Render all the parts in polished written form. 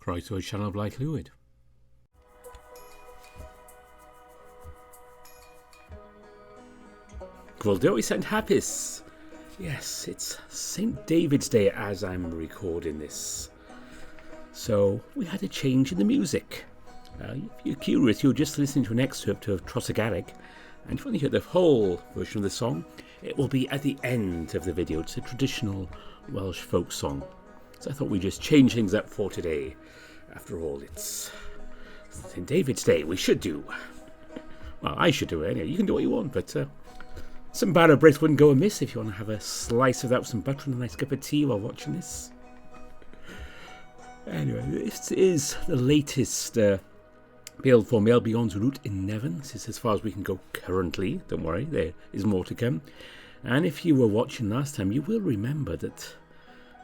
Croeso i'r sianel Blaid Llwyd. Gwyldio i St. Hapus. Yes, it's St. David's Day as I'm recording this. So we had a change in the music. If you're curious, you're just listening to an excerpt of Trossachgarrig, and if you want to hear the whole version of the song, it will be at the end of the video. It's a traditional Welsh folk song. So I thought we'd just change things up for today. After all, it's St. David's Day. We should do. Well, I should do it anyway. You can do what you want, but some batter bread wouldn't go amiss if you want to have a slice of that with some butter and a nice cup of tea while watching this. Anyway, this is the latest build for Melbion's route in NeveN. This is as far as we can go currently. Don't worry, there is more to come. And if you were watching last time, you will remember that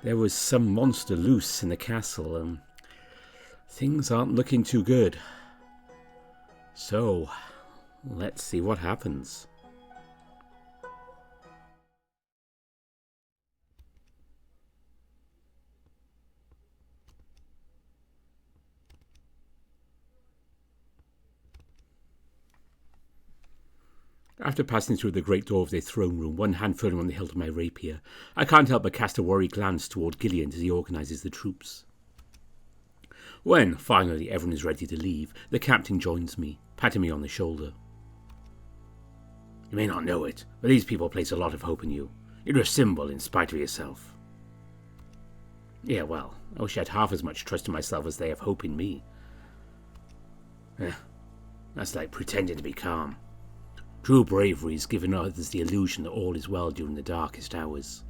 there was some monster loose in the castle, and things aren't looking too good. So, let's see what happens. After passing through the great door of their throne room, one hand firmly on the hilt of my rapier, I can't help but cast a worried glance toward Gillian as he organises the troops. When, finally, everyone is ready to leave, the captain joins me, patting me on the shoulder. You may not know it, but these people place a lot of hope in you. You're a symbol in spite of yourself. Yeah, well, I wish I had half as much trust in myself as they have hope in me. That's like pretending to be calm. True bravery is giving others the illusion that all is well during the darkest hours.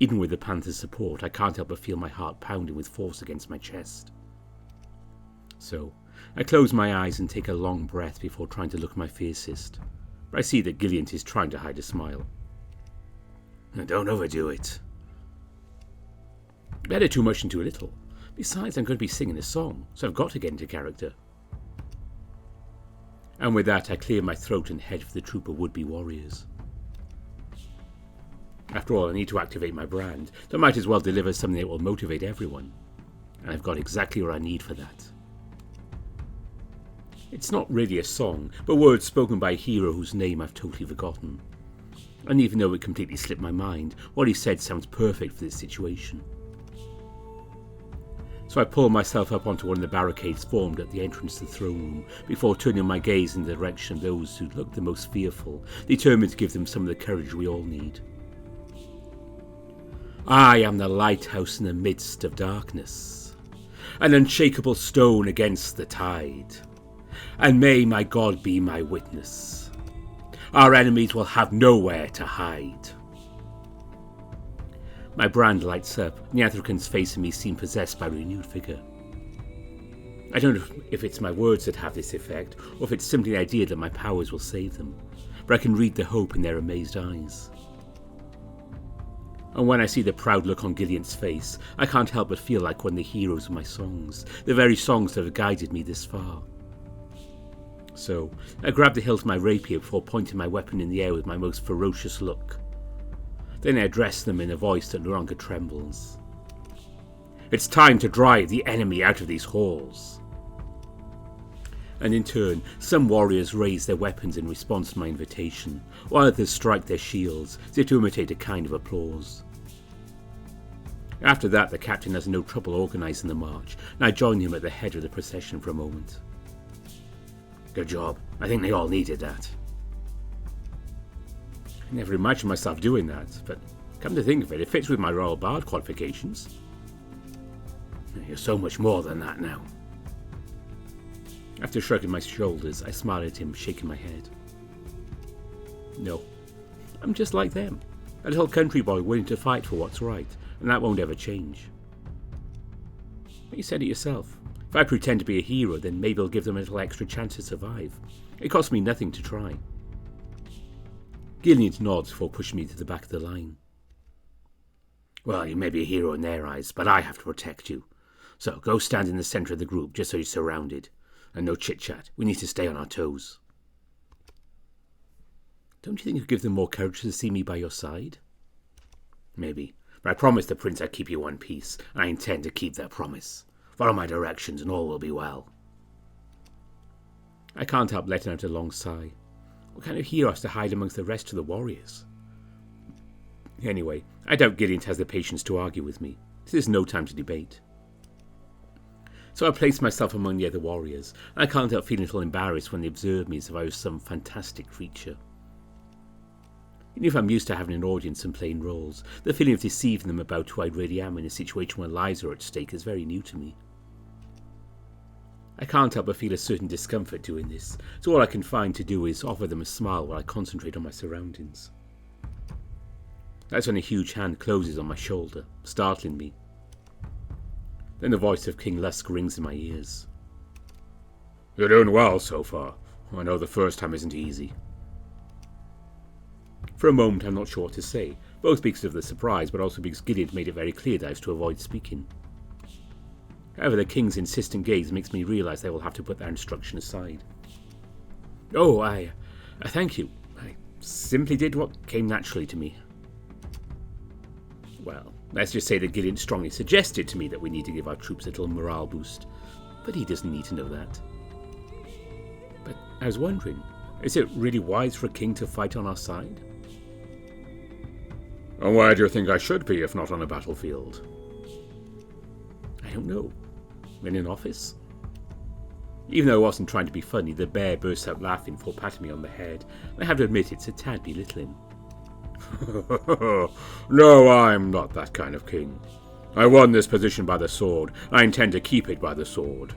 Even with the Panther's support, I can't help but feel my heart pounding with force against my chest. So, I close my eyes and take a long breath before trying to look my fiercest. But I see that Gillian is trying to hide a smile. Don't overdo it. Better too much than too little. Besides, I'm going to be singing a song, so I've got to get into character. And with that, I clear my throat and head for the troop of would-be warriors. After all, I need to activate my brand, so I might as well deliver something that will motivate everyone. And I've got exactly what I need for that. It's not really a song, but words spoken by a hero whose name I've totally forgotten. And even though it completely slipped my mind, what he said sounds perfect for this situation. So I pull myself up onto one of the barricades formed at the entrance to the throne room, before turning my gaze in the direction of those who looked the most fearful, determined to give them some of the courage we all need. I am the lighthouse in the midst of darkness, an unshakable stone against the tide, and may my God be my witness. Our enemies will have nowhere to hide. My brand lights up, and the Athricans facing me seem possessed by renewed vigour. I don't know if it's my words that have this effect, or if it's simply the idea that my powers will save them, but I can read the hope in their amazed eyes. And when I see the proud look on Gillian's face, I can't help but feel like one of the heroes of my songs, the very songs that have guided me this far. So, I grab the hilt of my rapier before pointing my weapon in the air with my most ferocious look. Then I address them in a voice that no longer trembles. It's time to drive the enemy out of these halls. And in turn, some warriors raise their weapons in response to my invitation, while others strike their shields, as if to imitate a kind of applause. After that, the captain has no trouble organising the march, and I join him at the head of the procession for a moment. Good job. I think they all needed that. I never imagined myself doing that, but come to think of it, it fits with my Royal Bard qualifications. You're so much more than that now. After shrugging my shoulders, I smile at him, shaking my head. No, I'm just like them, a little country boy willing to fight for what's right, and that won't ever change. But you said it yourself. If I pretend to be a hero, then maybe I'll give them a little extra chance to survive. It costs me nothing to try. Gillian nods before pushing me to the back of the line. Well, you may be a hero in their eyes, but I have to protect you. So go stand in the centre of the group, just so you're surrounded. And no chit-chat. We need to stay on our toes. Don't you think it would give them more courage to see me by your side? Maybe. But I promised the prince I'd keep you one piece, and I intend to keep that promise. Follow my directions and all will be well. I can't help letting out a long sigh. What kind of hero has to hide amongst the rest of the warriors? Anyway, I doubt Gideon has the patience to argue with me. This is no time to debate. So I placed myself among the other warriors, and I can't help feeling a little embarrassed when they observe me as if I was some fantastic creature. Even if I'm used to having an audience and playing roles, the feeling of deceiving them about who I really am in a situation where lives are at stake is very new to me. I can't help but feel a certain discomfort doing this, so all I can find to do is offer them a smile while I concentrate on my surroundings. That's when a huge hand closes on my shoulder, startling me. Then the voice of King Lusk rings in my ears. You're doing well so far. I know the first time isn't easy. For a moment I'm not sure what to say, both because of the surprise but also because Gideon made it very clear that I was to avoid speaking. However, the king's insistent gaze makes me realise they will have to put that instruction aside. Oh, I thank you. I simply did what came naturally to me. Well, let's just say that Gideon strongly suggested to me that we need to give our troops a little morale boost, but he doesn't need to know that. But I was wondering, is it really wise for a king to fight on our side? And where do you think I should be if not on a battlefield? I don't know. In an office? Even though I wasn't trying to be funny, the bear burst out laughing before patting me on the head, and I have to admit it's a tad belittling. No, I'm not that kind of king. I won this position by the sword. I intend to keep it by the sword.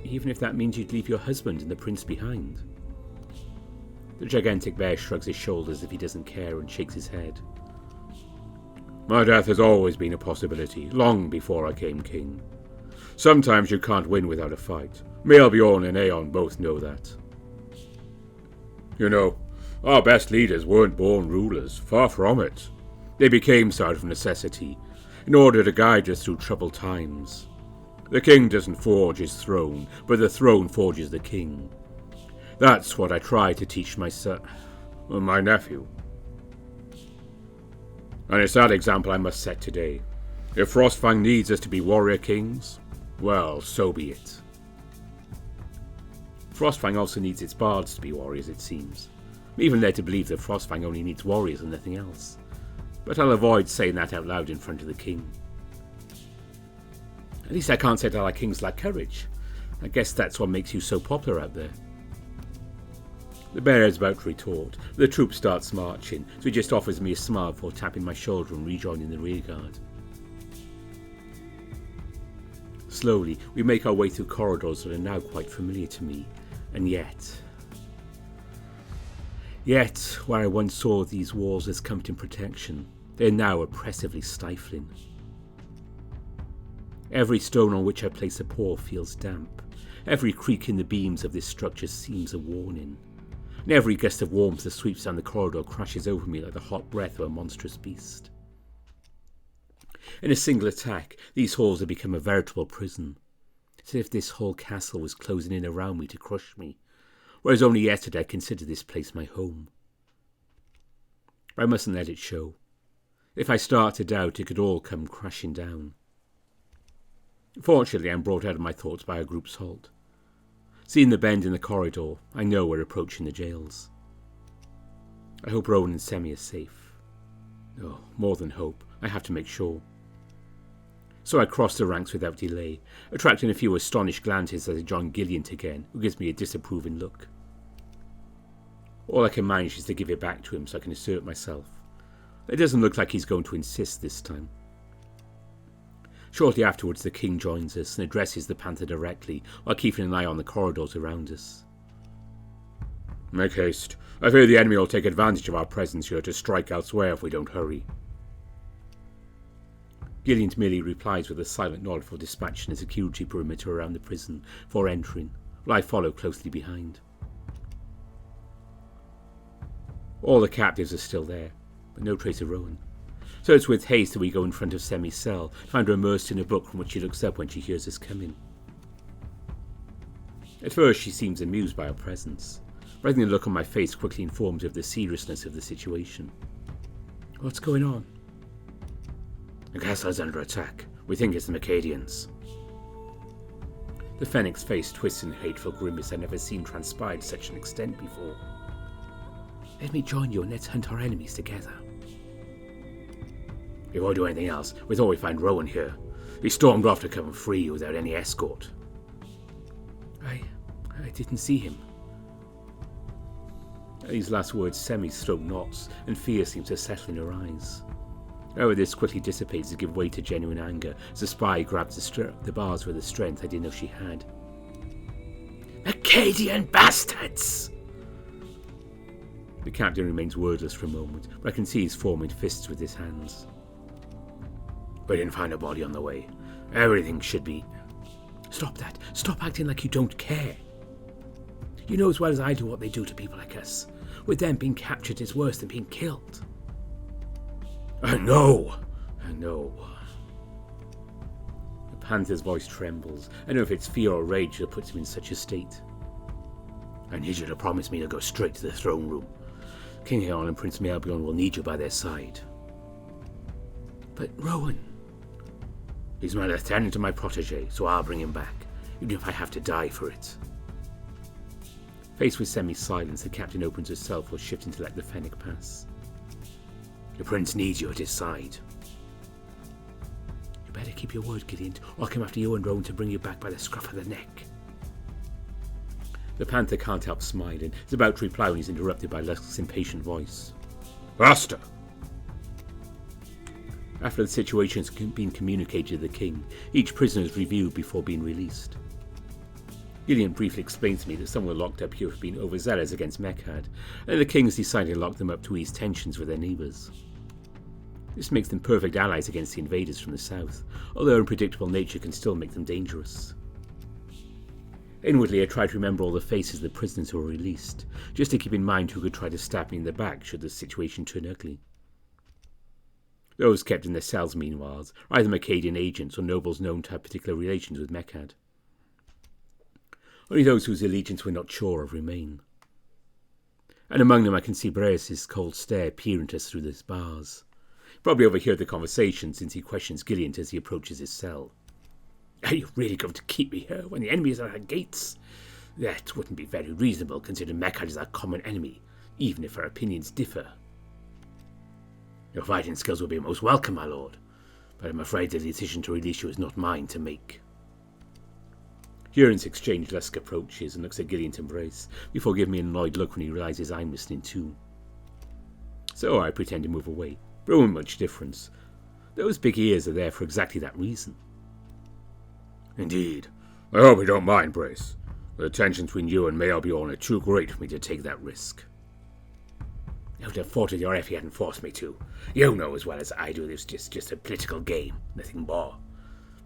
Even if that means you'd leave your husband and the prince behind? The gigantic bear shrugs his shoulders as if he doesn't care and shakes his head. My death has always been a possibility, long before I came king. Sometimes you can't win without a fight. Melbjorn and Aeon both know that. You know, our best leaders weren't born rulers, far from it. They became so out of necessity, in order to guide us through troubled times. The king doesn't forge his throne, but the throne forges the king. That's what I try to teach my nephew. And it's that example I must set today. If Frostfang needs us to be warrior kings, well, so be it. Frostfang also needs its bards to be warriors, it seems. I'm even led to believe that Frostfang only needs warriors and nothing else. But I'll avoid saying that out loud in front of the king. At least I can't say that our kings lack courage. I guess that's what makes you so popular out there. The bear is about to retort. The troop starts marching, so he just offers me a smile before tapping my shoulder and rejoining the rearguard. Slowly, we make our way through corridors that are now quite familiar to me, and yet, where I once saw these walls as comforting protection, they are now oppressively stifling. Every stone on which I place a paw feels damp. Every creak in the beams of this structure seems a warning. And every gust of warmth that sweeps down the corridor crashes over me like the hot breath of a monstrous beast. In a single attack, these halls have become a veritable prison. It's as if this whole castle was closing in around me to crush me, whereas only yesterday I considered this place my home. But I mustn't let it show. If I start to doubt, it could all come crashing down. Fortunately, I'm brought out of my thoughts by our group's halt. Seeing the bend in the corridor, I know we're approaching the jails. I hope Rowan and Semi are safe. Oh, more than hope, I have to make sure. So I cross the ranks without delay, attracting a few astonished glances as I join Gillian again, who gives me a disapproving look. All I can manage is to give it back to him so I can assert myself. It doesn't look like he's going to insist this time. Shortly afterwards, the king joins us and addresses the panther directly, while keeping an eye on the corridors around us. Make haste. I fear the enemy will take advantage of our presence here to strike elsewhere if we don't hurry. Gillian merely replies with a silent nod for dispatching a security perimeter around the prison before entering, while I follow closely behind. All the captives are still there, but no trace of Rowan. So it's with haste that we go in front of Semi's cell, to find her immersed in a book from which she looks up when she hears us coming. At first she seems amused by our presence, but I think the look on my face quickly informs her of the seriousness of the situation. What's going on? The castle is under attack. We think it's the Macadians. The Fennec's face twists in a hateful grimace I've never seen transpired to such an extent before. Let me join you and let's hunt our enemies together. Before we do anything else, we thought we'd find Rowan here. He stormed off to come free you without any escort. I didn't see him. At these last words, Semi's throat knots, and fear seems to settle in her eyes. However, this quickly dissipates to give way to genuine anger as the spy grabs the bars with a strength I didn't know she had. Macadian bastards! The captain remains wordless for a moment, but I can see he's forming fists with his hands. We didn't find a body on the way. Everything should be... Stop that. Stop acting like you don't care. You know as well as I do what they do to people like us. With them, being captured is worse than being killed. I know. The panther's voice trembles. I don't know if it's fear or rage that puts him in such a state. I need you to promise me to go straight to the throne room. King Haon and Prince Melbourne will need you by their side. But Rowan... He's my lieutenant and my protege, so I'll bring him back, even if I have to die for it. Faced with semi-silence, the captain opens herself while shifting to let the Fennec pass. The prince needs you at his side. You better keep your word, Gideon, or I'll come after you and Rowan to bring you back by the scruff of the neck. The panther can't help smiling. He's about to reply when he's interrupted by Lusk's impatient voice. Faster! After the situation has been communicated to the king, each prisoner is reviewed before being released. Gideon briefly explains to me that some were locked up here for being overzealous against Mechad, and the king has decided to lock them up to ease tensions with their neighbours. This makes them perfect allies against the invaders from the south, although their unpredictable nature can still make them dangerous. Inwardly, I try to remember all the faces of the prisoners who were released, just to keep in mind who could try to stab me in the back should the situation turn ugly. Those kept in their cells, meanwhile, are either Macadian agents or nobles known to have particular relations with Mechad. Only those whose allegiance we're not sure of remain. And among them I can see Breas' cold stare peer into us through the bars. He probably overheard the conversation since he questions Gillian as he approaches his cell. Are you really going to keep me here when the enemy is at our gates? That wouldn't be very reasonable, considering Mechad is our common enemy, even if our opinions differ. Your fighting skills will be most welcome, my lord, but I'm afraid the decision to release you is not mine to make. During exchange, Lusk approaches and looks at Gillian to embrace, before giving me an annoyed look when he realises I'm listening too. So I pretend to move away, but won't much difference. Those big ears are there for exactly that reason. Indeed. I hope you don't mind, Brace. The tension between you and Melbourne are too great for me to take that risk. I would have fought with your if you hadn't forced me to. You know as well as I do this is just a political game, nothing more.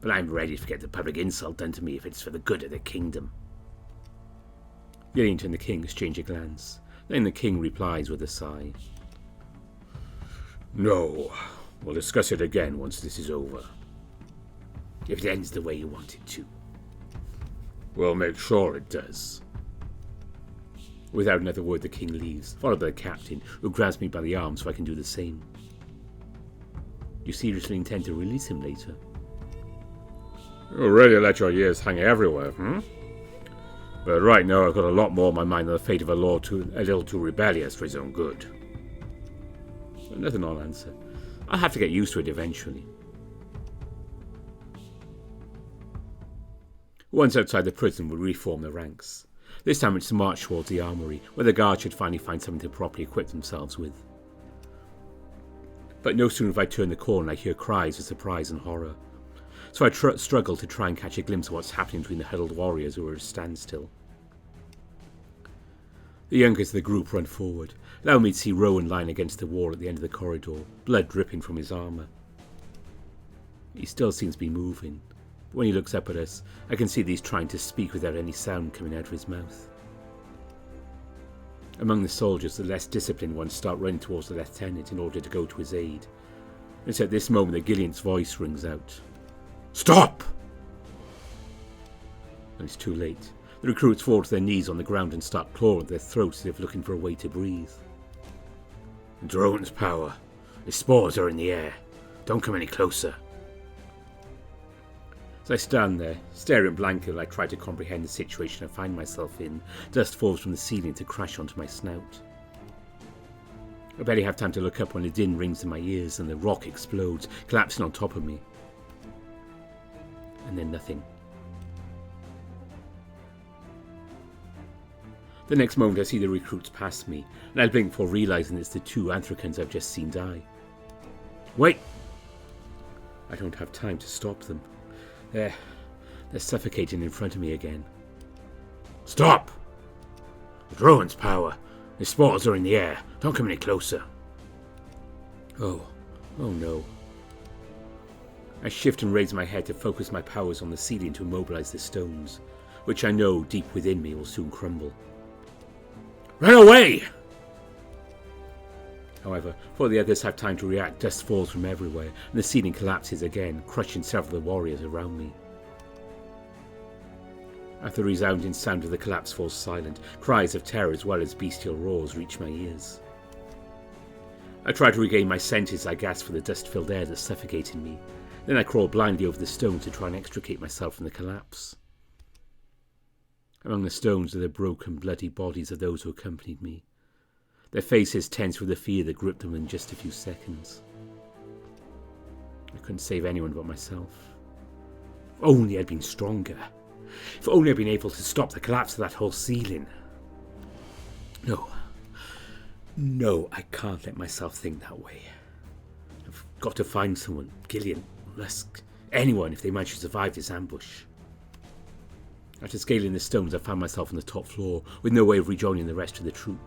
But I'm ready to forget the public insult done to me if it's for the good of the kingdom. Gillian and the king exchange a glance. Then the king replies with a sigh. No, we'll discuss it again once this is over. If it ends the way you want it to. We'll make sure it does. Without another word, the king leaves, followed by the captain, who grabs me by the arm so I can do the same. You seriously intend to release him later? You really let your ears hang everywhere, But right now I've got a lot more on my mind than the fate of a lord a little too rebellious for his own good. But nothing I'll answer. I'll have to get used to it eventually. Once outside the prison, we reform the ranks. This time it's to march towards the armory, where the guards should finally find something to properly equip themselves with. But no sooner have I turned the corner I hear cries of surprise and horror. So I struggle to try and catch a glimpse of what's happening between the huddled warriors who are at a standstill. The youngest of the group run forward, allowing me to see Rowan lying against the wall at the end of the corridor, blood dripping from his armour. He still seems to be moving. When he looks up at us, I can see that he's trying to speak without any sound coming out of his mouth. Among the soldiers, the less disciplined ones start running towards the lieutenant in order to go to his aid. It's at this moment that Gillian's voice rings out. Stop! And it's too late. The recruits fall to their knees on the ground and start clawing at their throats as if looking for a way to breathe. Drone's power. The spores are in the air. Don't come any closer. As I stand there, staring blankly while I try to comprehend the situation I find myself in, dust falls from the ceiling to crash onto my snout. I barely have time to look up when the din rings in my ears and the rock explodes, collapsing on top of me. And then nothing. The next moment I see the recruits pass me, and I blink before realising it's the 2 Anthracans I've just seen die. Wait! I don't have time to stop them. They're suffocating in front of me again. Stop! The drone's power. The spores are in the air. Don't come any closer. Oh no. I shift and raise my head to focus my powers on the ceiling to immobilise the stones, which I know deep within me will soon crumble. Run away! However, before the others have time to react, dust falls from everywhere, and the ceiling collapses again, crushing several of the warriors around me. After the resounding sound of the collapse falls silent, cries of terror as well as bestial roars reach my ears. I try to regain my senses as I gasp for the dust-filled air that's suffocating me. Then I crawl blindly over the stones to try and extricate myself from the collapse. Among the stones are the broken, bloody bodies of those who accompanied me. Their faces tense with the fear that gripped them in just a few seconds. I couldn't save anyone but myself. If only I'd been stronger. If only I'd been able to stop the collapse of that whole ceiling. No, I can't let myself think that way. I've got to find someone, Gillian, Lusk, anyone if they manage to survive this ambush. After scaling the stones, I found myself on the top floor, with no way of rejoining the rest of the troop.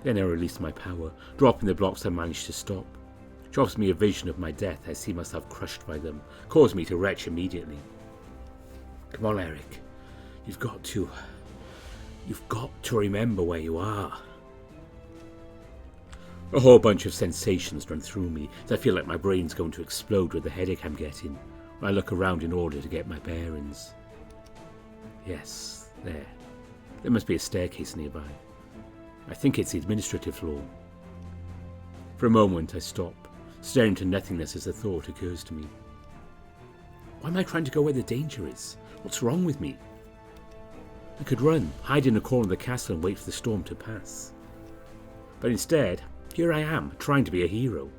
Then I released my power, dropping the blocks I managed to stop. It offers me a vision of my death. I see myself crushed by them, causing me to retch immediately. Come on, Eric. You've got to remember where you are. A whole bunch of sensations run through me as I feel like my brain's going to explode with the headache I'm getting. I look around in order to get my bearings. Yes, there. There must be a staircase nearby. I think it's the administrative floor. For a moment I stop, staring into nothingness as the thought occurs to me. Why am I trying to go where the danger is? What's wrong with me? I could run, hide in a corner of the castle and wait for the storm to pass. But instead, here I am, trying to be a hero.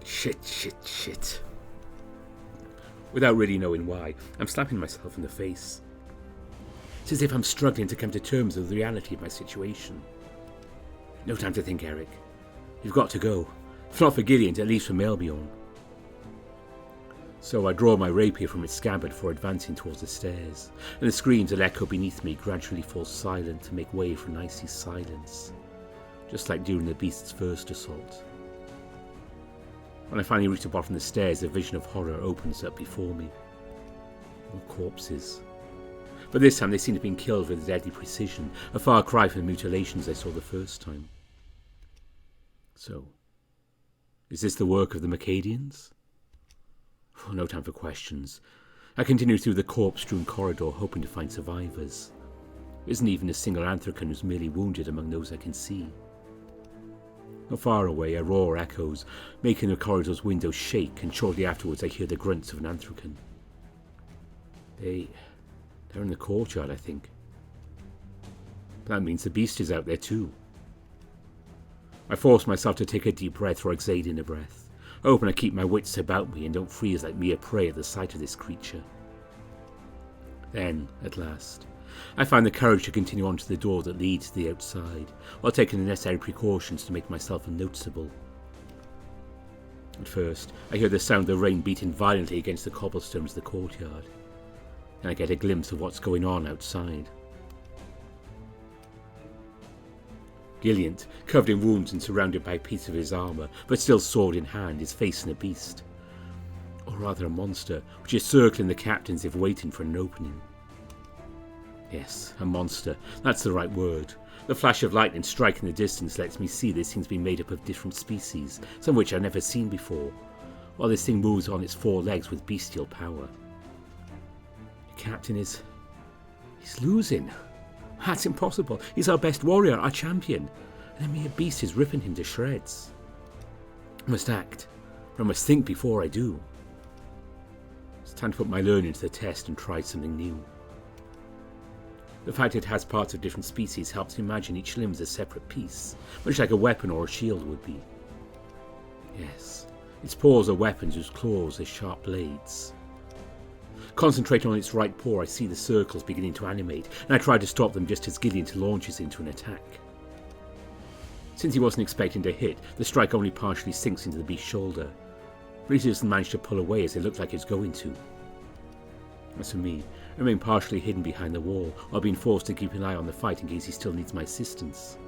Shit. Without really knowing why, I'm slapping myself in the face. It's as if I'm struggling to come to terms with the reality of my situation. No time to think, Eric. You've got to go. If not for Gillian, at least for Melbjorn. So I draw my rapier from its scabbard before advancing towards the stairs, and the screams that echo beneath me gradually fall silent to make way for an icy silence, just like during the beast's first assault. When I finally reach the bottom of the stairs, a vision of horror opens up before me. More corpses. But this time they seem to have been killed with deadly precision, a far cry from the mutilations I saw the first time. So, is this the work of the Macadians? Oh, no time for questions. I continue through the corpse-strewn corridor, hoping to find survivors. There isn't even a single Anthracan who's merely wounded among those I can see. Not far away, a roar echoes, making the corridor's windows shake, and shortly afterwards I hear the grunts of an Anthracan. They're in the courtyard, I think. But that means the beast is out there too. I force myself to take a deep breath or exhaling a breath. I hope I keep my wits about me and don't freeze like mere prey at the sight of this creature. Then, at last, I find the courage to continue on to the door that leads to the outside, while taking the necessary precautions to make myself unnoticeable. At first, I hear the sound of the rain beating violently against the cobblestones of the courtyard, and I get a glimpse of what's going on outside. Gilliant, covered in wounds and surrounded by a piece of his armour, but still sword in hand, is facing a beast. Or rather a monster, which is circling the captains if waiting for an opening. Yes, a monster. That's the right word. The flash of lightning striking the distance lets me see this thing's been made up of different species, some of which I've never seen before, while this thing moves on its 4 legs with bestial power. The captain he's losing. That's impossible. He's our best warrior, our champion. and a mere beast is ripping him to shreds. I must act, but I must think before I do. It's time to put my learning to the test and try something new. The fact it has parts of different species helps me imagine each limb as a separate piece, much like a weapon or a shield would be. Yes, its paws are weapons whose claws are sharp blades. Concentrating on its right paw, I see the circles beginning to animate, and I try to stop them just as Gilliant launches into an attack. Since he wasn't expecting to hit, the strike only partially sinks into the beast's shoulder, but he doesn't manage to pull away as it looked like he was going to. As for me, I remain partially hidden behind the wall, while being forced to keep an eye on the fight in case he still needs my assistance.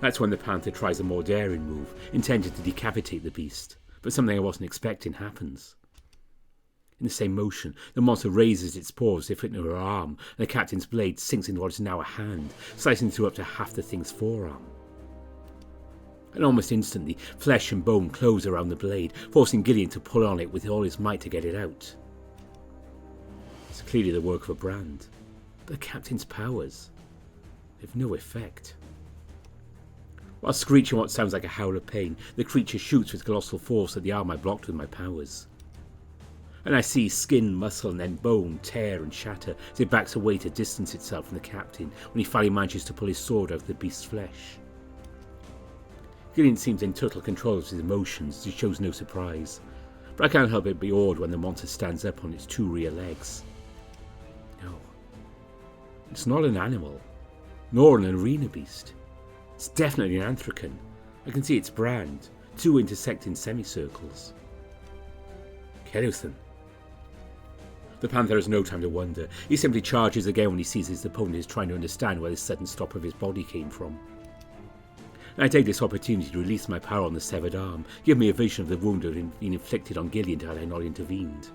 That's when the panther tries a more daring move, intended to decapitate the beast, but something I wasn't expecting happens. In the same motion, the monster raises its paw as if it were an arm, and the captain's blade sinks into what is now a hand, slicing through up to half the thing's forearm. And almost instantly, flesh and bone close around the blade, forcing Gillian to pull on it with all his might to get it out. It's clearly the work of a brand, but the captain's powers have no effect. While screeching what sounds like a howl of pain, the creature shoots with colossal force at the arm I blocked with my powers. And I see skin, muscle and then bone tear and shatter as it backs away to distance itself from the captain when he finally manages to pull his sword out of the beast's flesh. Gillian seems in total control of his emotions as he shows no surprise, but I can't help but be awed when the monster stands up on its two rear legs. No, it's not an animal, nor an arena beast. It's definitely an anthracan. I can see its brand, two intersecting semicircles. Keluthan. The panther has no time to wonder. He simply charges again when he sees his opponent is trying to understand where the sudden stop of his body came from. And I take this opportunity to release my power on the severed arm, give me a vision of the wound that had been inflicted on Gillian had I not intervened.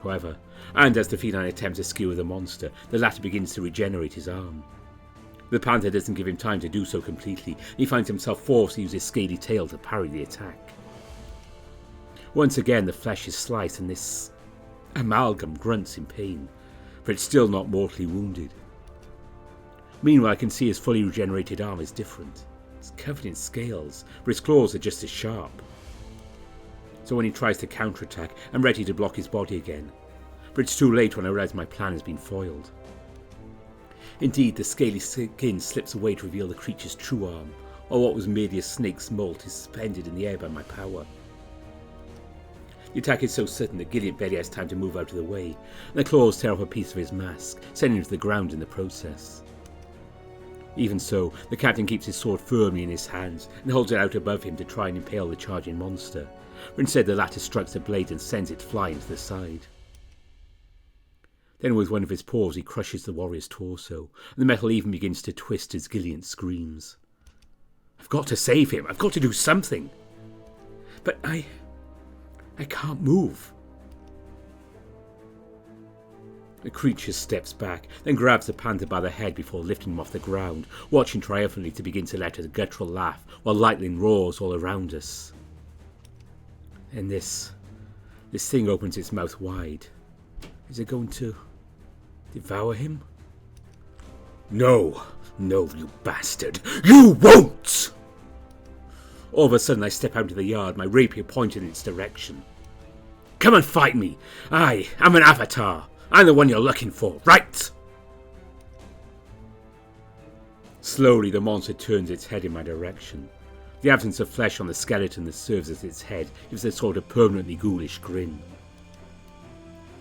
However, and as the feline attempts to skewer the monster, the latter begins to regenerate his arm. The panther doesn't give him time to do so completely, and he finds himself forced to use his scaly tail to parry the attack. Once again the flesh is sliced and this amalgam grunts in pain, but it's still not mortally wounded. Meanwhile I can see his fully regenerated arm is different. It's covered in scales, but his claws are just as sharp. So when he tries to counterattack, I'm ready to block his body again, but it's too late when I realise my plan has been foiled. Indeed, the scaly skin slips away to reveal the creature's true arm, while what was merely a snake's molt is suspended in the air by my power. The attack is so sudden that Gillian barely has time to move out of the way, and the claws tear off a piece of his mask, sending him to the ground in the process. Even so, the captain keeps his sword firmly in his hands and holds it out above him to try and impale the charging monster, but instead the latter strikes the blade and sends it flying to the side. Then with one of his paws he crushes the warrior's torso, and the metal even begins to twist as Gillian screams. I've got to save him, I've got to do something! But I can't move. The creature steps back, then grabs the panther by the head before lifting him off the ground, watching triumphantly to begin to let out a guttural laugh while lightning roars all around us. And this thing opens its mouth wide. Is it going to devour him? No, you bastard! You won't! All of a sudden I step out into the yard, my rapier pointed in its direction. Come and fight me! I'm an avatar! I'm the one you're looking for, right? Slowly the monster turns its head in my direction. The absence of flesh on the skeleton that serves as its head gives it a sort of permanently ghoulish grin.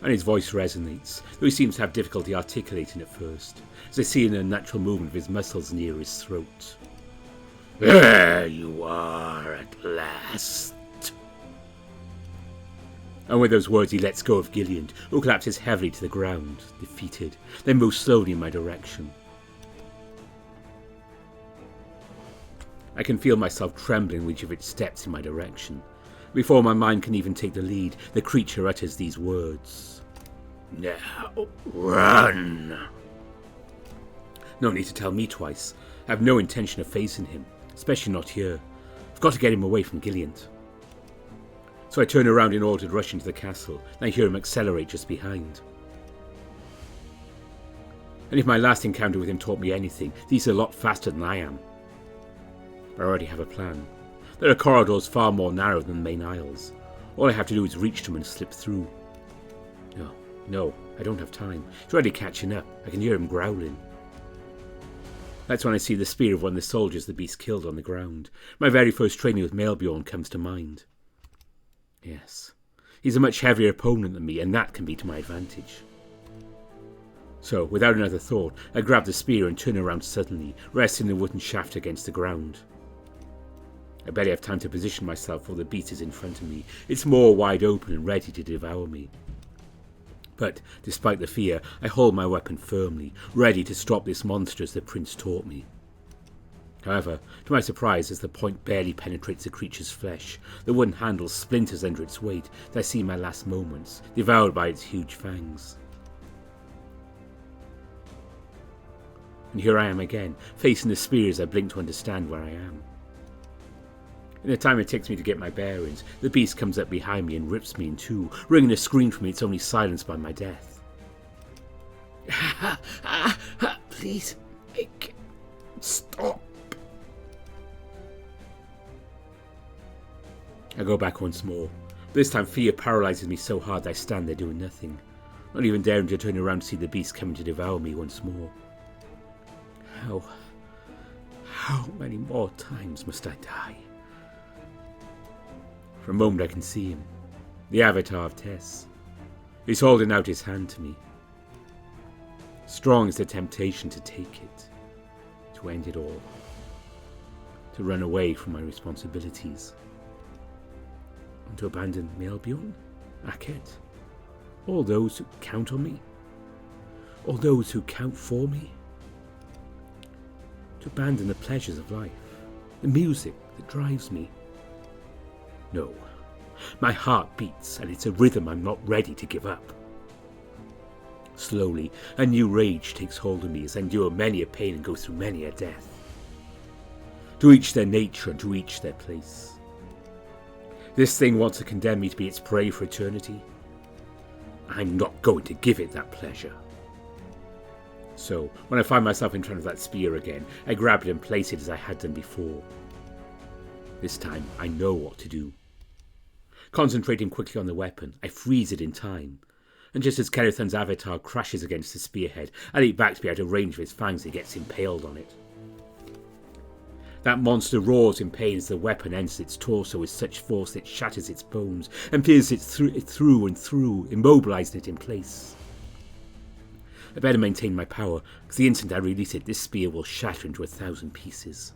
And his voice resonates, though he seems to have difficulty articulating at first, as I see an unnatural movement of his muscles near his throat. There you are at last. And with those words he lets go of Gillian, who collapses heavily to the ground, defeated, then moves slowly in my direction. I can feel myself trembling with each of its steps in my direction. Before my mind can even take the lead, the creature utters these words. Now, run! No need to tell me twice. I have no intention of facing him, especially not here. I've got to get him away from Gillian. So I turn around in order to rush into the castle, and I hear him accelerate just behind. And if my last encounter with him taught me anything, he's a lot faster than I am. I already have a plan. There are corridors far more narrow than the main aisles. All I have to do is reach them and slip through. No, I don't have time. He's already catching up. I can hear him growling. That's when I see the spear of one of the soldiers the beast killed on the ground. My very first training with Melbjorn comes to mind. Yes, he's a much heavier opponent than me, and that can be to my advantage. So, without another thought, I grab the spear and turn around suddenly, resting the wooden shaft against the ground. I barely have time to position myself while the beast is in front of me. It's more wide open and ready to devour me. But, despite the fear, I hold my weapon firmly, ready to stop this monster as the prince taught me. However, to my surprise, as the point barely penetrates the creature's flesh, the wooden handle splinters under its weight, as I see my last moments, devoured by its huge fangs. And here I am again, facing the spear as I blink to understand where I am. In the time it takes me to get my bearings, the beast comes up behind me and rips me in two, wringing a scream from me it's only silenced by my death. Please, stop. I go back once more. This time fear paralyzes me so hard I stand there doing nothing, not even daring to turn around to see the beast coming to devour me once more. How many more times must I die? For a moment I can see him, the avatar of Tess. He's holding out his hand to me. Strong is the temptation to take it, to end it all, to run away from my responsibilities, and to abandon Melbjorn, Aket, all those who count on me, all those who count for me, to abandon the pleasures of life, the music that drives me. No, my heart beats, and it's a rhythm I'm not ready to give up. Slowly, a new rage takes hold of me as I endure many a pain and go through many a death. To each their nature and to each their place. This thing wants to condemn me to be its prey for eternity. I'm not going to give it that pleasure. So, when I find myself in front of that spear again, I grab it and place it as I had done before. This time, I know what to do. Concentrating quickly on the weapon, I freeze it in time, and just as Kerathan's avatar crashes against the spearhead, I leap back to be out of range of his fangs and gets impaled on it. That monster roars in pain as the weapon enters its torso with such force that it shatters its bones and pierces it through and through, immobilizing it in place. I better maintain my power, because the instant I release it, this spear will shatter into 1,000 pieces.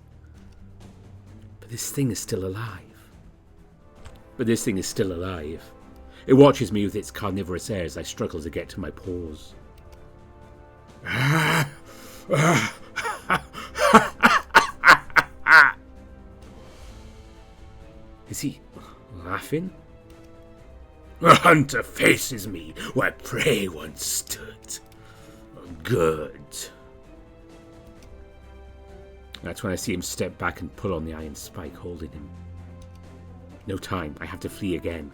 But this thing is still alive. It watches me with its carnivorous air as I struggle to get to my paws. Is he laughing? A hunter faces me where prey once stood. Good. That's when I see him step back and pull on the iron spike holding him. No time, I have to flee again.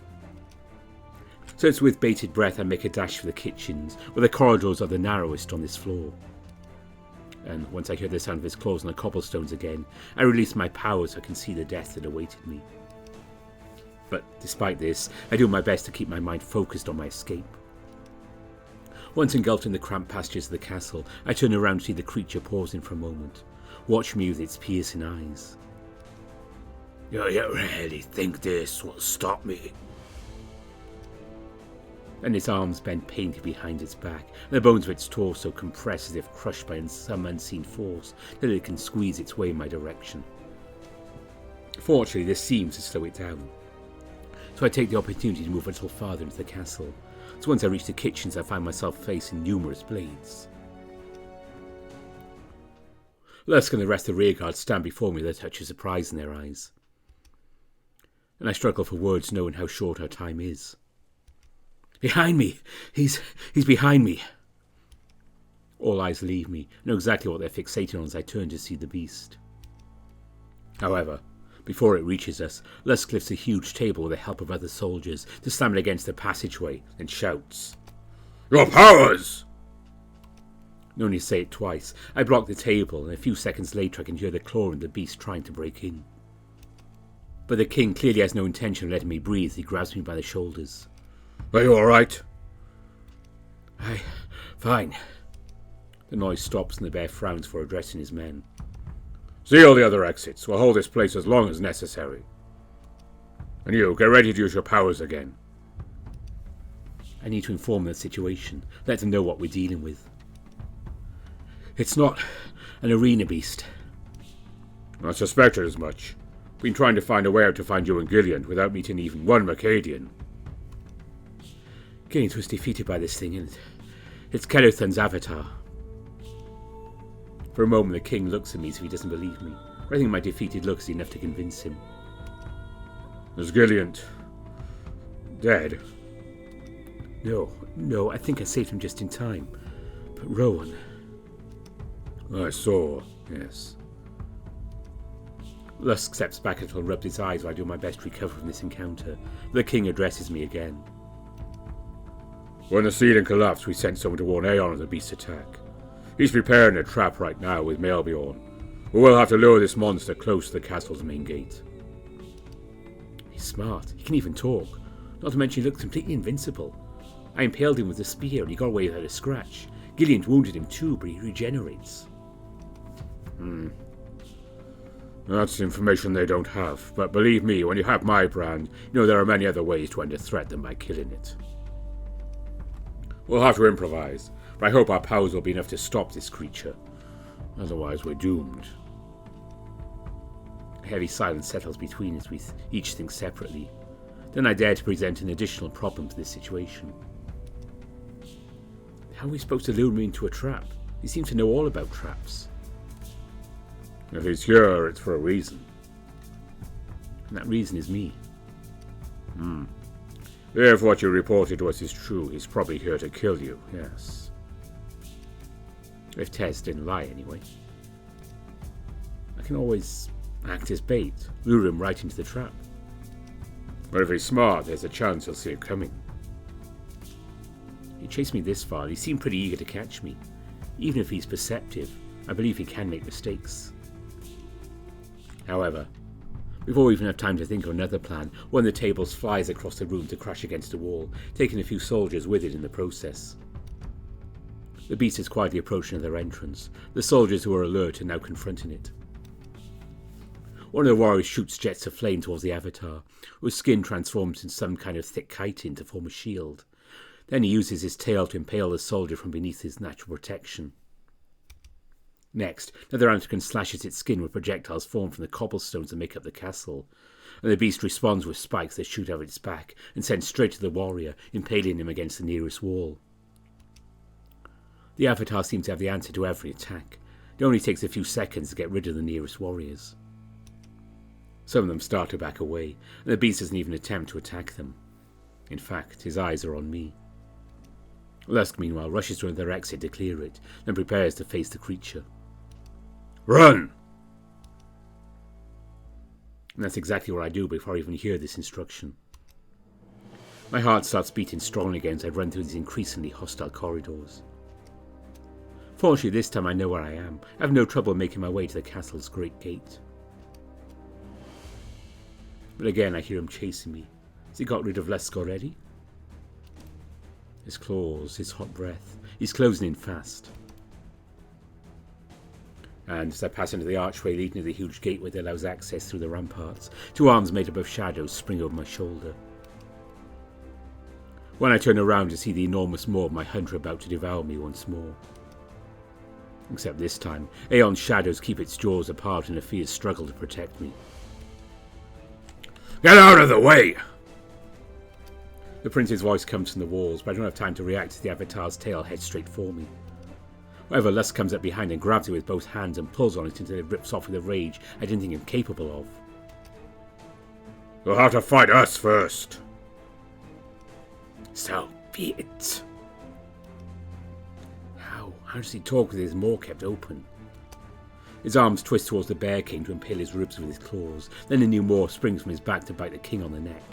So it's with bated breath I make a dash for the kitchens, where the corridors are the narrowest on this floor. And once I hear the sound of his claws on the cobblestones again, I release my power so I can see the death that awaited me. But despite this, I do my best to keep my mind focused on my escape. Once engulfed in the cramped pastures of the castle, I turn around to see the creature pausing for a moment, watching me with its piercing eyes. You really think this will stop me? And its arms bend painfully behind its back, and the bones of its torso compress as if crushed by some unseen force, till it can squeeze its way in my direction. Fortunately, this seems to slow it down, so I take the opportunity to move a little farther into the castle. So once I reach the kitchens, I find myself facing numerous blades. Lusk and the rest of the rearguard stand before me with a touch of surprise in their eyes, and I struggle for words knowing how short our time is. Behind me! He's behind me! All eyes leave me, know exactly what they're fixating on as I turn to see the beast. However, before it reaches us, Lusk lifts a huge table with the help of other soldiers to slam it against the passageway and shouts, "Your powers!" I only say it twice. I block the table, and a few seconds later I can hear the claw and the beast trying to break in. But the king clearly has no intention of letting me breathe. He grabs me by the shoulders. Are you all right? Fine. The noise stops and the bear frowns for addressing his men. Seal the other exits. We'll hold this place as long as necessary. And you, get ready to use your powers again. I need to inform them of the situation, let them know what we're dealing with. It's not an arena beast. I suspected as much. Been trying to find a way out to find you and Gillian without meeting even one Mercadian. Gillian was defeated by this thing, and it's Kerathan's avatar. For a moment the king looks at me as if he doesn't believe me. I think my defeated look is enough to convince him. Is Gillian dead? No, I think I saved him just in time. But Rowan... I saw, yes. Lusk steps back a little and rubs his eyes while I do my best to recover from this encounter. The king addresses me again. When the ceiling collapsed, we sent someone to warn Aeon of the beast's attack. He's preparing a trap right now with Melbjorn. We'll have to lure this monster close to the castle's main gate. He's smart. He can even talk. Not to mention he looks completely invincible. I impaled him with a spear and he got away without a scratch. Gillian wounded him too, but he regenerates. That's information they don't have, but believe me, when you have my brand, you know there are many other ways to end a threat than by killing it. We'll have to improvise, but I hope our powers will be enough to stop this creature. Otherwise we're doomed. A heavy silence settles between us, we each think separately. Then I dare to present an additional problem to this situation. How are we supposed to lure him into a trap? He seems to know all about traps. If he's here, it's for a reason. And that reason is me. If what you reported to us is true, he's probably here to kill you, yes. If Tess didn't lie, anyway. I can always act as bait, lure him right into the trap. But if he's smart, there's a chance he'll see it coming. He chased me this far, and he seemed pretty eager to catch me. Even if he's perceptive, I believe he can make mistakes. However, before we even have time to think of another plan, one of the tables flies across the room to crash against a wall, taking a few soldiers with it in the process. The beast is quietly approaching their entrance. The soldiers who are alert are now confronting it. One of the warriors shoots jets of flame towards the avatar, whose skin transforms into some kind of thick chitin to form a shield. Then he uses his tail to impale the soldier from beneath his natural protection. Next, another Antican slashes its skin with projectiles formed from the cobblestones that make up the castle, and the beast responds with spikes that shoot out its back and send straight to the warrior, impaling him against the nearest wall. The avatar seems to have the answer to every attack. It only takes a few seconds to get rid of the nearest warriors. Some of them start to back away, and the beast doesn't even attempt to attack them. In fact, his eyes are on me. Lusk, meanwhile, rushes to another exit to clear it, then prepares to face the creature. Run! And that's exactly what I do before I even hear this instruction. My heart starts beating strongly again as I run through these increasingly hostile corridors. Fortunately, this time I know where I am. I have no trouble making my way to the castle's great gate. But again, I hear him chasing me. Has he got rid of Lusk already? His claws, his hot breath. He's closing in fast. And as I pass into the archway leading to the huge gateway that allows access through the ramparts, two arms made up of shadows spring over my shoulder. When I turn around to see the enormous maw of my hunter about to devour me once more. Except this time, Aeon's shadows keep its jaws apart in a fierce struggle to protect me. Get out of the way! The prince's voice comes from the walls, but I don't have time to react as the avatar's tail heads straight for me. However, Lusk comes up behind and grabs it with both hands and pulls on it until it rips off with a rage I didn't think him capable of. You'll have to fight us first. So be it. How does he talk with his maw kept open? His arms twist towards the bear king to impale his ribs with his claws. Then a new maw springs from his back to bite the king on the neck.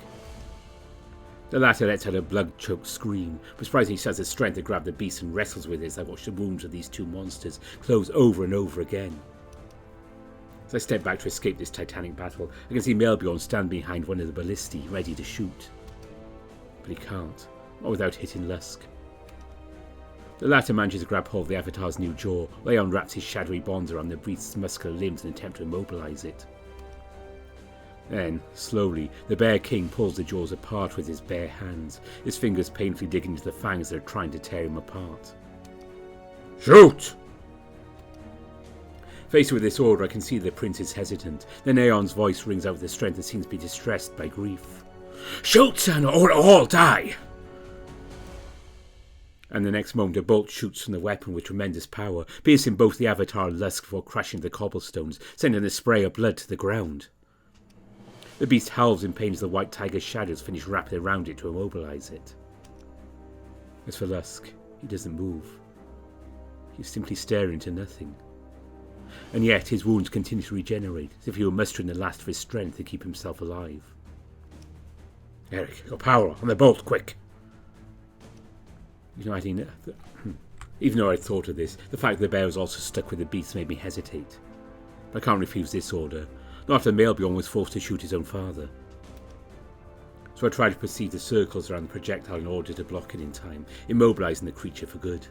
The latter lets out a blood-choked scream, but surprisingly she has the strength to grab the beast and wrestles with it as I watch the wounds of these two monsters close over and over again. As I step back to escape this titanic battle, I can see Melbjorn stand behind one of the ballistae, ready to shoot. But he can't, not without hitting Lusk. The latter manages to grab hold of the Avatar's new jaw, while he unwraps his shadowy bonds around the beast's muscular limbs in an attempt to immobilize it. Then, slowly, the Bear King pulls the jaws apart with his bare hands, his fingers painfully digging into the fangs that are trying to tear him apart. Shoot! Faced with this order, I can see the prince is hesitant. Then Aeon's voice rings out with a strength that seems to be distressed by grief. Shoot, son, or all die! And the next moment a bolt shoots from the weapon with tremendous power, piercing both the Avatar and Lusk before crashing the cobblestones, sending a spray of blood to the ground. The beast howls in pain as the white tiger's shadows finish wrapping around it to immobilize it. As for Lusk, he doesn't move. He's simply staring into nothing. And yet his wounds continue to regenerate, as if he were mustering the last of his strength to keep himself alive. Eric, your power on the bolt, quick! Even though I'd thought of this, the fact that the bear was also stuck with the beast made me hesitate. But I can't refuse this order, not after Melbjorn was forced to shoot his own father. So I tried to proceed the circles around the projectile in order to block it in time, immobilizing the creature for good.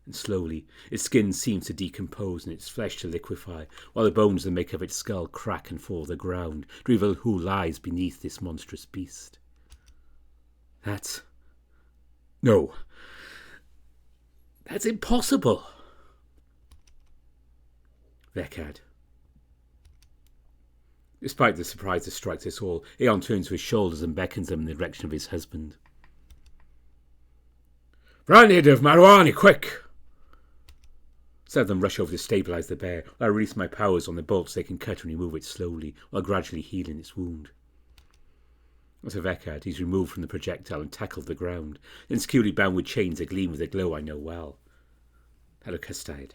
And slowly, its skin seems to decompose and its flesh to liquefy, while the bones that make up its skull crack and fall to the ground to reveal who lies beneath this monstrous beast. No. That's impossible. Vekad. Despite the surprise that strikes us all, Aeon turns to his shoulders and beckons them in the direction of his husband. Branded of Marwani, quick! Some of them rush over to stabilize the bear, while I release my powers on the bolts they can cut and remove it slowly, while gradually healing its wound. As for Vekad, he's removed from the projectile and tackled the ground, then securely bound with chains that gleam with a glow I know well. Hello-Custide.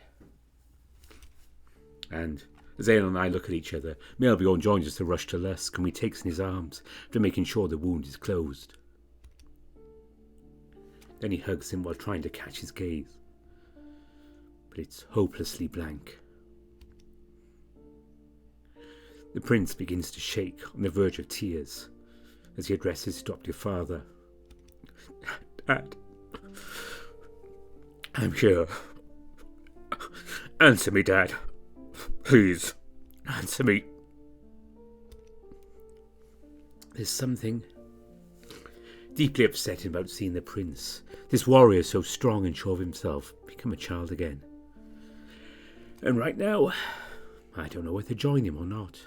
And, as Aeon and I look at each other, Melbjorn joins us to rush to Lusk, and we take in his arms, after making sure the wound is closed. Then he hugs him while trying to catch his gaze. But it's hopelessly blank. The prince begins to shake on the verge of tears as he addresses his adoptive father. Dad, I'm here. Answer me, Dad. Please, answer me. There's something deeply upsetting about seeing the prince, this warrior so strong and sure of himself, become a child again. And right now, I don't know whether to join him or not.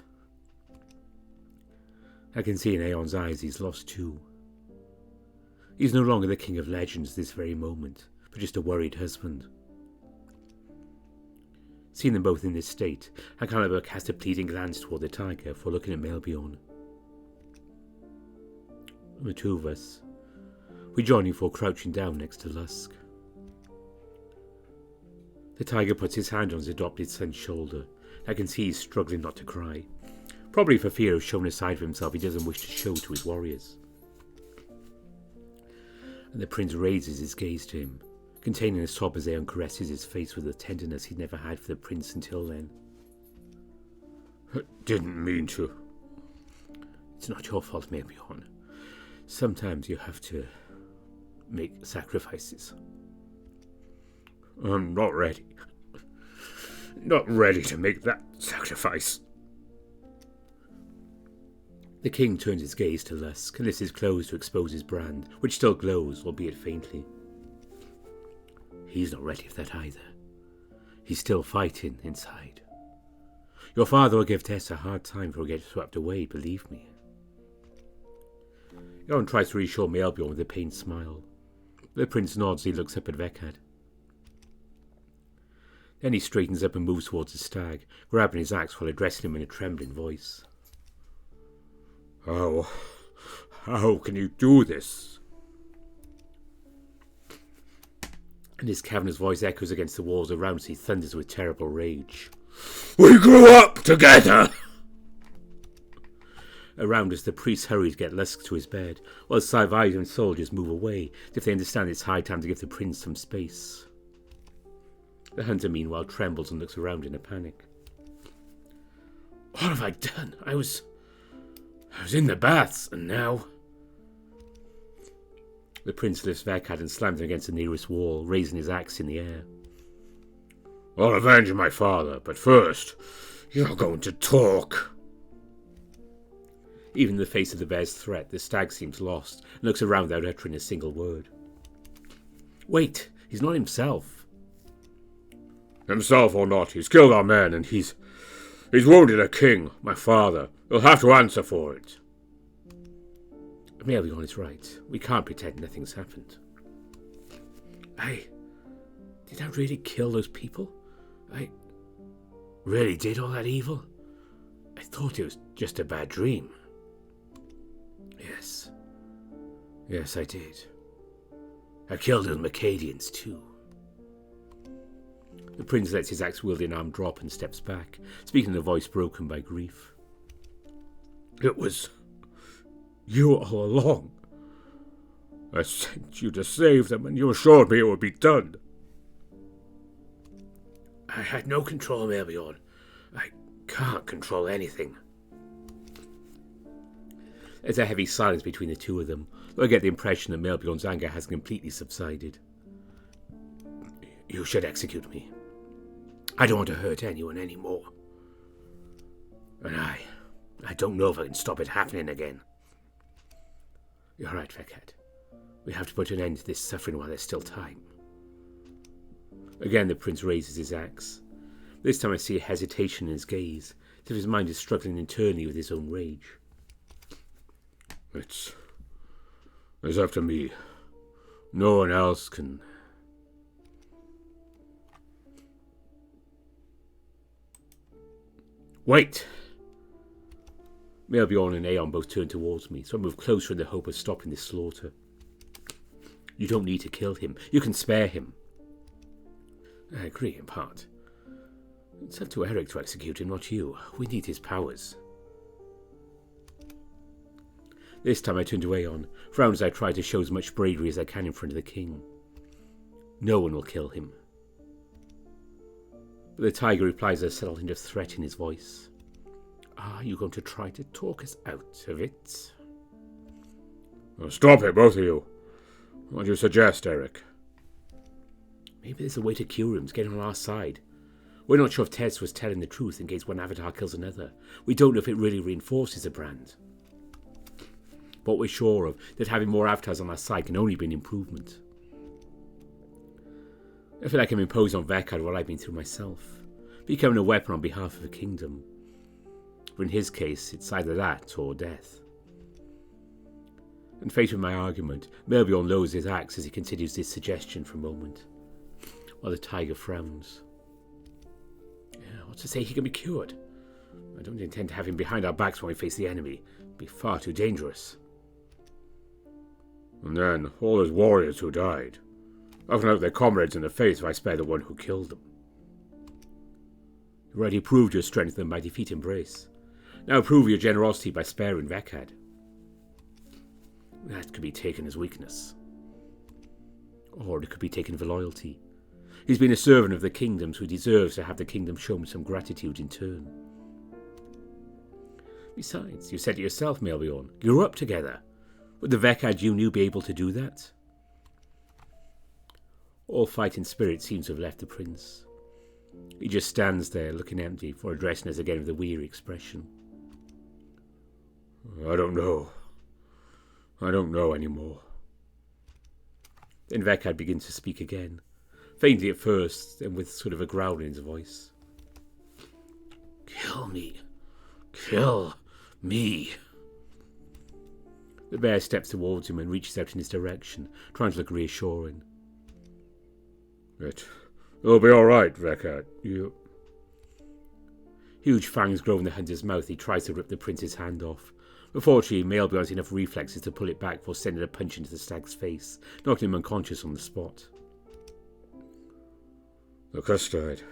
I can see in Aeon's eyes he's lost too. He's no longer the king of legends this very moment, but just a worried husband. Seeing them both in this state, I can't help but cast a pleading glance toward the tiger before looking at Melbjorn. The two of us, we join him before crouching down next to Lusk. The tiger puts his hand on his adopted son's shoulder. I can see he's struggling not to cry, probably for fear of showing a side of himself he doesn't wish to show to his warriors. And the prince raises his gaze to him, containing a sob as Aeon caresses his face with a tenderness he'd never had for the prince until then. I didn't mean to. It's not your fault, Melbjorn. Sometimes you have to make sacrifices. I'm not ready. Not ready to make that sacrifice. The king turns his gaze to Lusk and lifts his clothes to expose his brand, which still glows, albeit faintly. He's not ready for that either. He's still fighting inside. Your father will give Tess a hard time before he gets swept away, believe me. Aeon tries to reassure Melbjorn with a pained smile. The prince nods as he looks up at Vekad. Then he straightens up and moves towards the stag, grabbing his axe while addressing him in a trembling voice. How can you do this? And his cavernous voice echoes against the walls around as he thunders with terrible rage. We grew up together! Around us, the priests hurry to get Lusk to his bed, while the surviving soldiers move away, as if they understand it's high time to give the prince some space. The hunter, meanwhile, trembles and looks around in a panic. What have I done? I was in the baths, and now... The prince lifts Vekad and slams him against the nearest wall, raising his axe in the air. I'll avenge my father, but first, you're going to talk. Even in the face of the bear's threat, the stag seems lost and looks around without uttering a single word. Wait, he's not himself. Himself or not, he's killed our men, and he's wounded a king, my father. He'll have to answer for it. Melvion is right. We can't pretend nothing's happened. Did I really kill those people? I really did all that evil? I thought it was just a bad dream. Yes, I did. I killed those Mercadians too. The prince lets his axe-wielding arm drop and steps back, speaking in a voice broken by grief. It was you all along. I sent you to save them, and you assured me it would be done. I had no control, Melvion. I can't control anything. There's a heavy silence between the two of them, though I get the impression that Melvion's anger has completely subsided. You should execute me. I don't want to hurt anyone anymore. And I don't know if I can stop it happening again. You're right, Vekad. We have to put an end to this suffering while there's still time. Again the prince raises his axe. This time I see a hesitation in his gaze, as if his mind is struggling internally with his own rage. It's up to me. No one else can... Wait! Melvion and Aeon both turn towards me, so I move closer in the hope of stopping this slaughter. You don't need to kill him. You can spare him. I agree, in part. It's up to Eric to execute him, not you. We need his powers. This time I turn to Aeon, frown as I try to show as much bravery as I can in front of the king. No one will kill him. But the tiger replies with a subtle hint of threat in his voice. Are you going to try to talk us out of it? Well, stop it, both of you. What do you suggest, Eric? Maybe there's a way to cure him to get on our side. We're not sure if Tess was telling the truth in case one avatar kills another. We don't know if it really reinforces the brand. But we're sure of that having more avatars on our side can only be an improvement. I feel like I'm imposing on Vekad what I've been through myself, becoming a weapon on behalf of a kingdom. But in his case, it's either that or death. And faced with my argument, Melvion lowers his axe as he continues this suggestion for a moment, while the tiger frowns. What's to say he can be cured? I don't intend to have him behind our backs when we face the enemy. It'd be far too dangerous. And then, all those warriors who died. I can look their comrades in the face if I spare the one who killed them. You already proved your strength in my defeat embrace. Now prove your generosity by sparing Vekad. That could be taken as weakness. Or it could be taken for loyalty. He's been a servant of the kingdoms who deserves to have the kingdom show him some gratitude in turn. Besides, you said it yourself, Melvion. You grew up together. Would the Vekad you knew be able to do that? All fighting spirit seems to have left the prince. He just stands there, looking empty, before addressing us again with a weary expression. I don't know. I don't know anymore. Then Vekad begins to speak again, faintly at first, then with sort of a growl in his voice. Kill me. Kill me. The bear steps towards him and reaches out in his direction, trying to look reassuring. It'll be all right, Vekad. Huge fangs grow in the hunter's mouth. He tries to rip the prince's hand off. Unfortunately, Melvion has enough reflexes to pull it back before sending a punch into the stag's face, knocking him unconscious on the spot. The custard.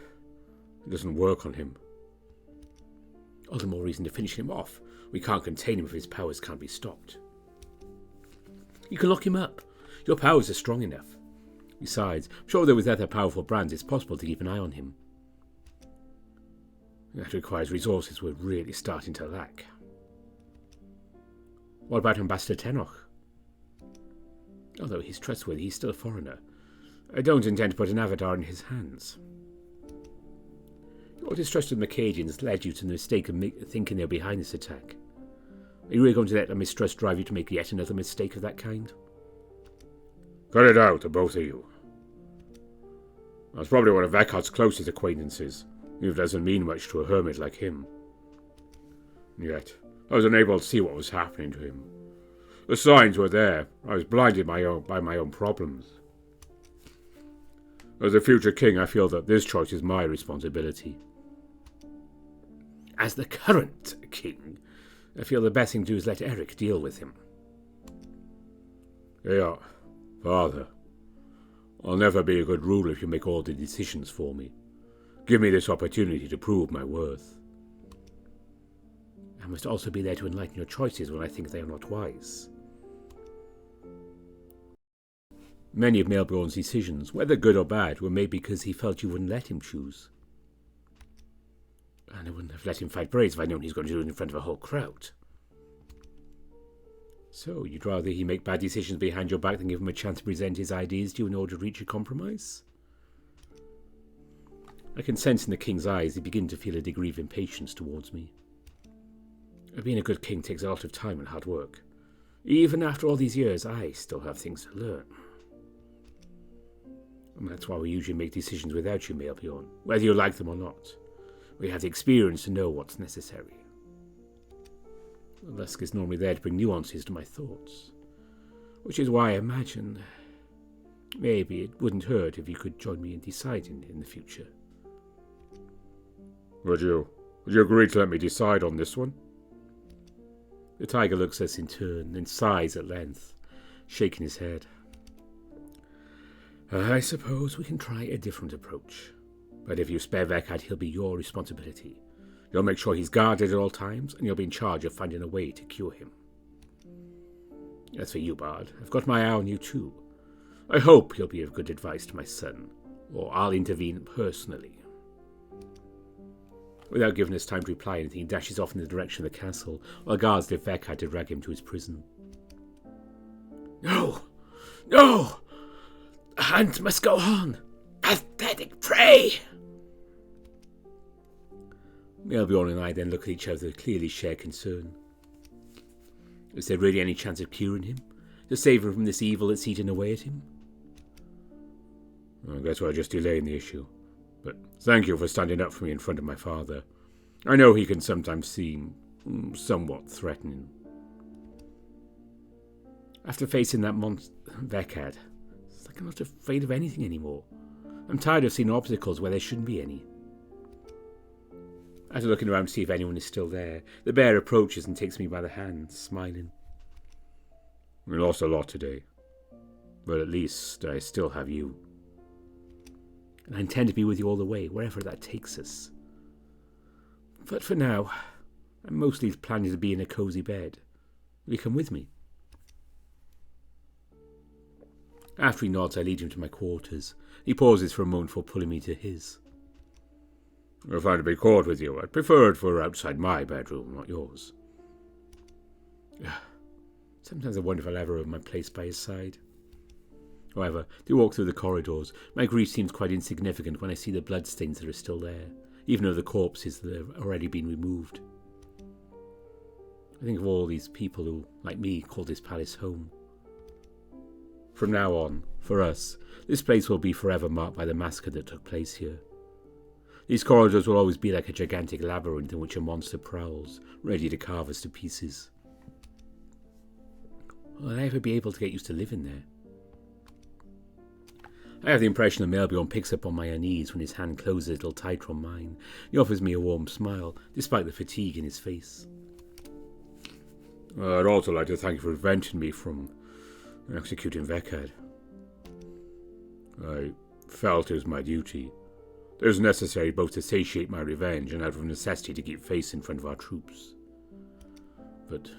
It doesn't work on him. All the more reason to finish him off. We can't contain him if his powers can't be stopped. You can lock him up. Your powers are strong enough. Besides, I'm sure that with other powerful brands it's possible to keep an eye on him. That requires resources we're really starting to lack. What about Ambassador Tenoch? Although he's trustworthy, he's still a foreigner. I don't intend to put an avatar in his hands. Your distrust of Macadians led you to the mistake of thinking they're behind this attack. Are you really going to let that mistrust drive you to make yet another mistake of that kind? Cut it out, the both of you. I was probably one of Vekard's closest acquaintances, even if it doesn't mean much to a hermit like him. Yet, I was unable to see what was happening to him. The signs were there. I was blinded by my own problems. As a future king, I feel that this choice is my responsibility. As the current king, I feel the best thing to do is let Eric deal with him. Yeah, Father. I'll never be a good ruler if you make all the decisions for me. Give me this opportunity to prove my worth. I must also be there to enlighten your choices when I think they are not wise. Many of Melbourne's decisions, whether good or bad, were made because he felt you wouldn't let him choose. And I wouldn't have let him fight Braves if I'd known he was going to do it in front of a whole crowd. So, you'd rather he make bad decisions behind your back than give him a chance to present his ideas to you in order to reach a compromise? I can sense in the king's eyes he begin to feel a degree of impatience towards me. Being a good king takes a lot of time and hard work. Even after all these years, I still have things to learn. And that's why we usually make decisions without you, Melbjorn, whether you like them or not. We have the experience to know what's necessary. Lusk is normally there to bring nuances to my thoughts, which is why I imagine maybe it wouldn't hurt if you could join me in deciding in the future. Would you agree to let me decide on this one? The tiger looks at us in turn, then sighs at length, shaking his head. I suppose we can try a different approach. But if you spare Vekard, he'll be your responsibility. You'll make sure he's guarded at all times, and you'll be in charge of finding a way to cure him. As for you, Bard, I've got my eye on you too. I hope you'll be of good advice to my son, or I'll intervene personally. Without giving us time to reply anything, he dashes off in the direction of the castle, while guards leave Vekard to drag him to his prison. No! No! The hunt must go on! Pathetic prey! Melbjorn and I then look at each other with clearly shared concern. Is there really any chance of curing him? To save him from this evil that's eaten away at him? I guess we're just delaying the issue. But thank you for standing up for me in front of my father. I know he can sometimes seem somewhat threatening. After facing that monster, Vekard, it's like I'm not afraid of anything anymore. I'm tired of seeing obstacles where there shouldn't be any. After looking around to see if anyone is still there, the bear approaches and takes me by the hand, smiling. We lost a lot today, but at least I still have you. And I intend to be with you all the way, wherever that takes us. But for now, I'm mostly planning to be in a cosy bed. Will you come with me? After he nods, I lead him to my quarters. He pauses for a moment before pulling me to his. If I'm to be caught with you, I'd prefer it for outside my bedroom, not yours. Sometimes I wonder if I'll ever earn my place by his side. However, to walk through the corridors, my grief seems quite insignificant when I see the bloodstains that are still there, even though the corpses that have already been removed. I think of all these people who, like me, call this palace home. From now on, for us, this place will be forever marked by the massacre that took place here. These corridors will always be like a gigantic labyrinth in which a monster prowls, ready to carve us to pieces. Will I ever be able to get used to living there? I have the impression that Melbjorn picks up on my unease when his hand closes a little tighter on mine. He offers me a warm smile, despite the fatigue in his face. I'd also like to thank you for preventing me from executing Vekard. I felt it was my duty. It was necessary both to satiate my revenge and out of necessity to keep face in front of our troops. But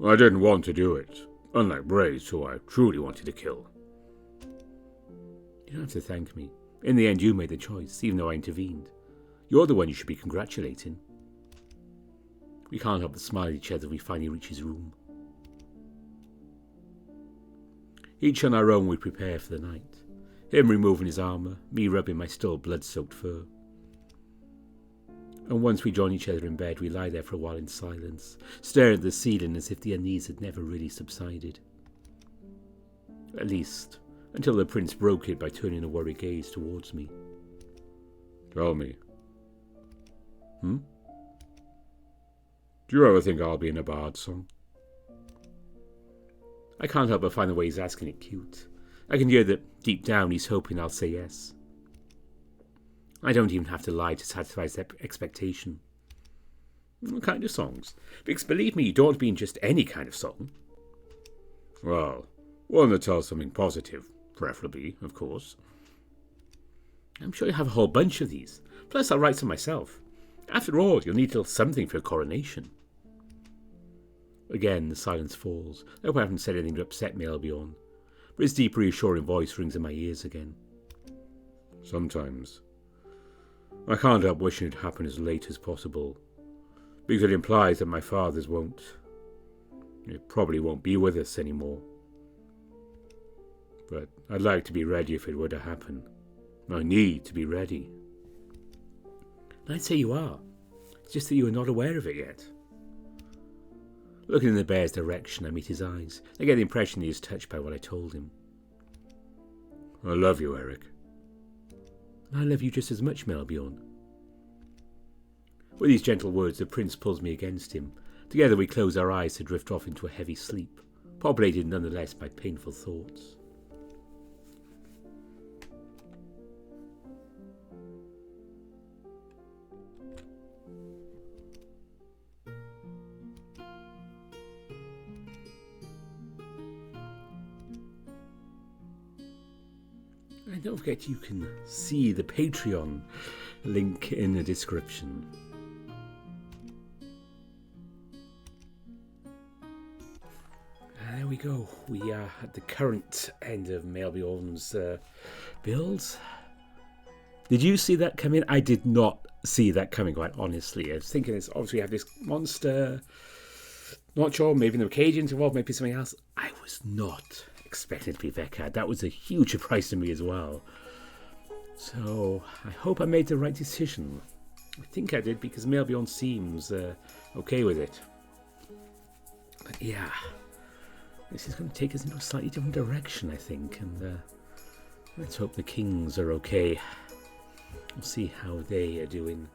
I didn't want to do it, unlike Braze, who I truly wanted to kill. You don't have to thank me. In the end, you made the choice, even though I intervened. You're the one you should be congratulating. We can't help but smile at each other when we finally reach his room. Each on our own we prepare for the night. Him removing his armour, me rubbing my still blood-soaked fur. And once we join each other in bed, we lie there for a while in silence, staring at the ceiling as if the unease had never really subsided. At least, until the prince broke it by turning a worried gaze towards me. Tell me. Do you ever think I'll be in a bard song? I can't help but find the way he's asking it cute. I can hear that deep down he's hoping I'll say yes. I don't even have to lie to satisfy his expectation. What kind of songs? Because believe me, you don't mean just any kind of song. Well, one that tells something positive, preferably, of course. I'm sure you have a whole bunch of these. Plus, I'll write some myself. After all, you'll need to tell something for your coronation. Again, the silence falls. I hope I haven't said anything to upset me, Albion. But his deep, reassuring voice rings in my ears again. Sometimes. I can't help wishing it'd happen as late as possible, because it implies that my fathers won't. It probably won't be with us anymore. But I'd like to be ready if it were to happen. I need to be ready. I'd say you are. It's just that you are not aware of it yet. Looking in the bear's direction, I meet his eyes. I get the impression he is touched by what I told him. I love you, Eric. I love you just as much, Melbjorn. With these gentle words, the prince pulls me against him. Together we close our eyes to drift off into a heavy sleep, populated nonetheless by painful thoughts. And don't forget you can see the Patreon link in the description. There we go. We are at the current end of Melbjorn's builds. Did you see that coming? I did not see that coming, quite honestly. I was thinking it's obviously we have this monster. Not sure, maybe the Cajuns involved, maybe something else. I was not expecting it to be Vekad. That was a huge surprise to me as well. So I hope I made the right decision. I think I did because Melbjorn seems okay with it. But yeah, this is going to take us into a slightly different direction, I think. And let's hope the kings are okay. We'll see how they are doing.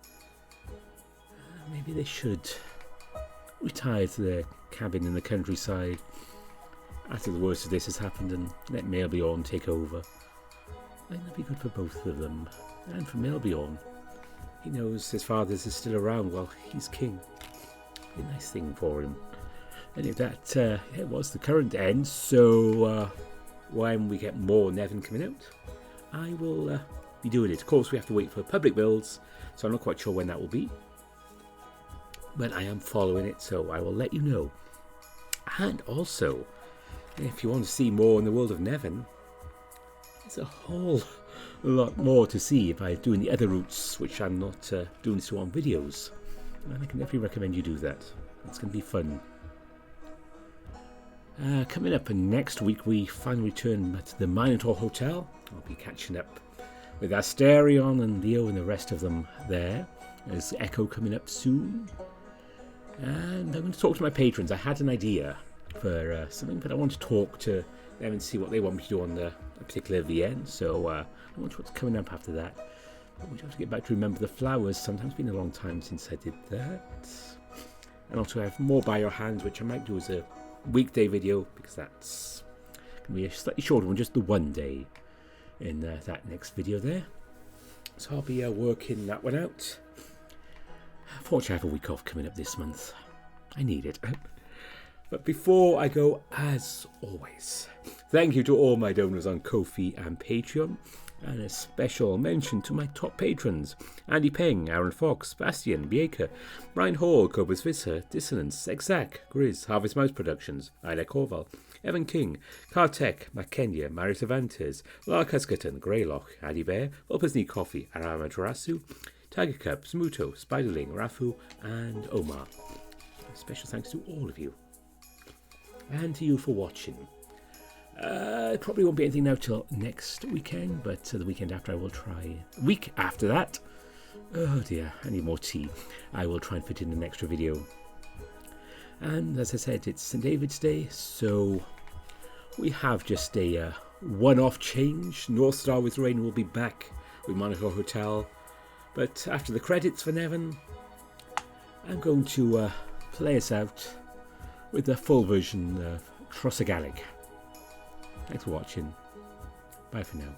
Maybe they should retire to their cabin in the countryside after the worst of this has happened and let Melbjorn take over. I think that'd be good for both of them. And for Melbjorn. He knows his father's is still around while he's king. Be a nice thing for him. And if that it was the current end, so when we get more NeveN coming out, I will be doing it. Of course, we have to wait for public builds, so I'm not quite sure when that will be. But I am following it, so I will let you know. And also, if you want to see more in the world of NeveN, there's a whole lot more to see by doing the other routes, which I'm not doing so on videos. And I can definitely recommend you do that. It's going to be fun. Coming up next week, we finally return to the Minotaur Hotel. I'll be catching up with Asterion and Leo and the rest of them there. There's Echo coming up soon. And I'm going to talk to my patrons. I had an idea for something, but I want to talk to them and see what they want me to do on a particular VN. So I want what's coming up after that. But we have to get back to Remember the Flowers. Sometimes it's been a long time since I did that. And also I have More By Your Hands, which I might do as a weekday video, because that's going to be a slightly shorter one, just the one day in that next video there. So I'll be working that one out. Fortunately, I have a week off coming up this month. I need it. But before I go, as always, thank you to all my donors on Ko-fi and Patreon. And a special mention to my top patrons: Andy Peng, Aaron Fox, Bastian, Bieker, Brian Hall, Cobus Visser, Dissonance, Exact, Grizz, Harvest Mouse Productions, Ila Corval, Evan King, Cartech, Mackendia, Mario Cervantes, Lara Cuskaton, Greylock, Addy Bear, Opusney Coffee, Arama Tarasu, Tiger Cup, Smuto, Spiderling, Rafu, and Omar. Special thanks to all of you. And to you for watching. Probably won't be anything now till next weekend, but the weekend after I will try. Week after that, oh dear, I need more tea. I will try and fit in an extra video. And as I said, it's St. David's Day, so we have just a one-off change. North Star with Rain will be back with Monaco Hotel, but after the credits for NeveN, I'm going to play us out with the full version of Trossagalic. Thanks for watching. Bye for now.